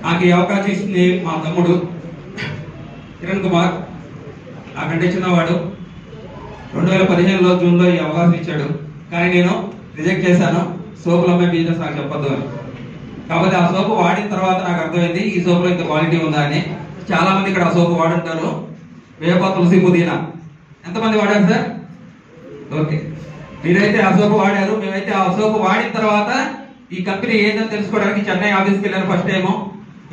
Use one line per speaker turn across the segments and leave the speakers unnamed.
నాకు ఈ అవకాశం ఇస్తుంది మా తమ్ముడు కిరణ్ కుమార్, నాకంటే చిన్నవాడు. 2015లో జూన్లో ఈ అవకాశం ఇచ్చాడు, కానీ నేను రిజెక్ట్ చేశాను. సోపులు అమ్మే బిజినెస్ నాకు చెప్పొద్దు అని. కాబట్టి ఆ సోపు వాడిన తర్వాత నాకు అర్థమైంది ఈ సోపులో ఇంత క్వాలిటీ ఉందా అని. చాలా మంది ఇక్కడ ఆ సోపు వాడుంటారు. వేప, తులసి, పుదీనా ఎంతమంది వాడారు సార్? ఓకే, మీరైతే ఆ సోపు వాడారు. మేమైతే ఆ సోపు వాడిన తర్వాత ఈ కంపెనీ ఏంటని తెలుసుకోవడానికి చెన్నై ఆఫీస్కి వెళ్ళాను ఫస్ట్ టైం.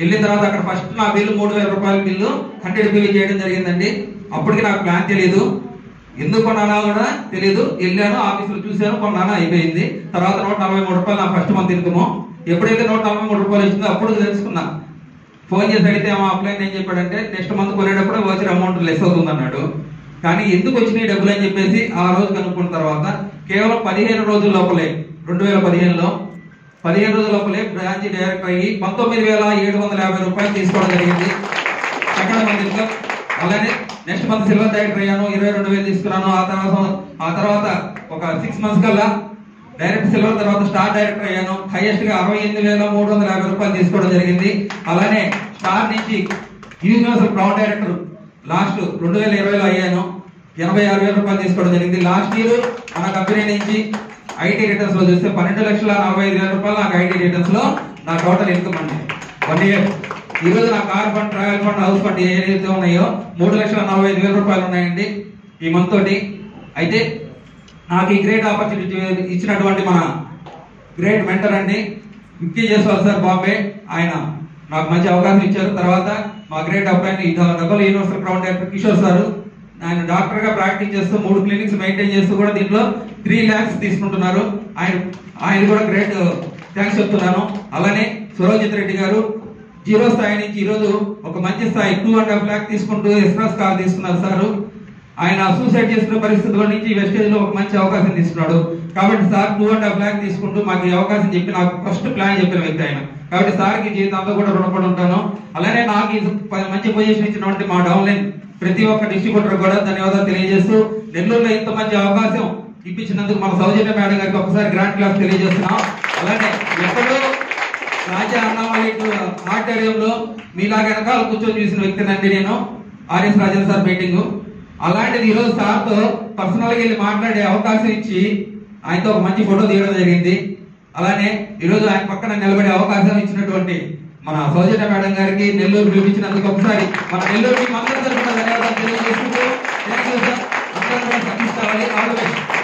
వెళ్ళిన తర్వాత అక్కడ ఫస్ట్ నా బిల్లు 3000 రూపాయల బిల్లు 100 బిల్ చేయడం జరిగిందండి. అప్పటికి నాకు ప్లాన్ తెలియదు, ఎందుకు కొన్నానా కూడా తెలియదు. వెళ్ళాను, ఆఫీసులో చూశాను, కొన్నాను, అయిపోయింది. తర్వాత 143 రూపాయలు నా ఫస్ట్ మంత్ ఇన్కమ్. ఎప్పుడైతే 143 రూపాయలు వచ్చిందో అప్పుడు తెలుసుకున్నా. ఫోన్ చేసి అడిగితే మా అప్లైన్ ఏం చెప్పాడంటే నెక్స్ట్ మంత్ కొనేటప్పుడు వచ్చే అమౌంట్ లెస్ అవుతుంది అన్నాడు. కానీ ఎందుకు వచ్చినాయి డబ్బులు అని చెప్పేసి ఆ రోజు కనుక్కున్న తర్వాత కేవలం 15 రోజుల లోపలే 2015లో 15 రోజుల లోపలే బ్రాంచ్ డైరెక్టర్ అయ్యి 19,750 రూపాయలు తీసుకోవడం జరిగింది సెకండ్ మంత్ ఇన్కమ్. అలానే నెక్స్ట్ మంత్ సిల్వర్ డైరెక్టర్ అయ్యాను, 22,000 తీసుకున్నాను. ఆ తర్వాత ఒక 6 మంత్స్ కల్లా డైరెక్ట్ సిల్వర్ తర్వాత స్టార్ డైరెక్టర్ అయ్యాను. హైయెస్ట్ గా 68,350 రూపాయలు తీసుకోవడం జరిగింది. అలానే స్టార్ నుంచి యూనివర్సల్ క్రౌన్ డైరెక్టర్ లాస్ట్ 2020లో అయ్యాను, 86,000 రూపాయలు తీసుకోవడం జరిగింది. లాస్ట్ ఇయర్ మన కంపెనీ నుంచి ఐటీ రిటర్న్స్ లో చూస్తే 12,45,000 రూపాయలు నాకు ఐటీ రిటర్న్స్ లో నా టోటల్ ఇన్కమ్ అండి 1 ఇయర్. ఈ రోజు నా car fund, travel fund, house fund ఏదైతే ఉన్నాయో 3,45,000 రూపాయలు ఉన్నాయండి ఈ మంత్ తోటి. అయితే నాకు ఈ గ్రేట్ ఆపర్చునిటీ ఇచ్చినటువంటి మన గ్రేట్ మెంటర్ అండి విక్కీ జైస్వాల్ సార్, బాంబే, ఆయన నాకు మంచి అవకాశం ఇచ్చారు. తర్వాత మా గ్రేట్ అబ్బాయి double universal crown director Kishore sir, ఆయన డాక్టర్ గా ప్రాక్టీస్ చేస్తూ 3 క్లినిక్స్ మెయింటైన్ చేస్తూ కూడా దీంట్లో 3 lakhs తీసుకుంటున్నారు. ఆయన కూడా గ్రేట్ థ్యాంక్స్ చెప్తున్నాను. అలానే సురోజిత్ రెడ్డి గారు జీరో స్థాయి నుంచి ఈరోజు ఒక మంచి స్థాయి 2.5 lakh తీసుకుంటూ ఎక్స్ప్రెస్ కార్ తీసుకున్నారు సార్. ఆయన సూసైడ్ చేసుకునే పరిస్థితుల నుంచి వెస్టేజ్ లో ఒక మంచి అవకాశం తీసుకున్నాడు. కాబట్టి సార్ 2.5 lakh తీసుకుంటూ మాకు ఈ అవకాశం చెప్పి నాకు ఫస్ట్ ప్లాన్ చెప్పిన వ్యక్తి ఆయన. కాబట్టి సార్కి జీవితంతో కూడా రుణపడి ఉంటాను. అలానే నాకు మంచి పొజిషన్ ఇచ్చినటువంటి మా డౌన్లైన్ ప్రతి ఒక్క డిస్ట్రిబ్యూటర్ కూడా ధన్యవాదాలు తెలియజేస్తూ నెల్లూరులో ఇంత మంచి అవకాశం ఇప్పించినందుకు మన సౌజన్య మేడం గారికి ఒకసారి గ్రాండ్ క్లాస్ తెలియజేస్తున్నాం. అలానే ఎక్కడో రాజా అన్నామల్లి ఆడిటోరియంలో మీలాగా వెనకాల కూర్చొని చూసిన వ్యక్తినండి నేను, ఆర్ఎస్ రాజన్ సార్ మీటింగ్. అలాంటిది ఈరోజు సార్తో పర్సనల్ గా వెళ్ళి మాట్లాడే అవకాశం ఇచ్చి ఆయనతో ఒక మంచి ఫోటో తీయడం జరిగింది. అలానే ఈరోజు ఆయన పక్కన నిలబడే అవకాశం ఇచ్చినటువంటి మన సౌజన్య మేడం గారికి నెల్లూరు పిలిపించినందుకు ఒకసారి మన నెల్లూరు అందరి తరఫున ధన్యవాదాలు తెలియజేసుకుంటూ అందరూ కూడా సక్సెస్ కావాలి. All the best.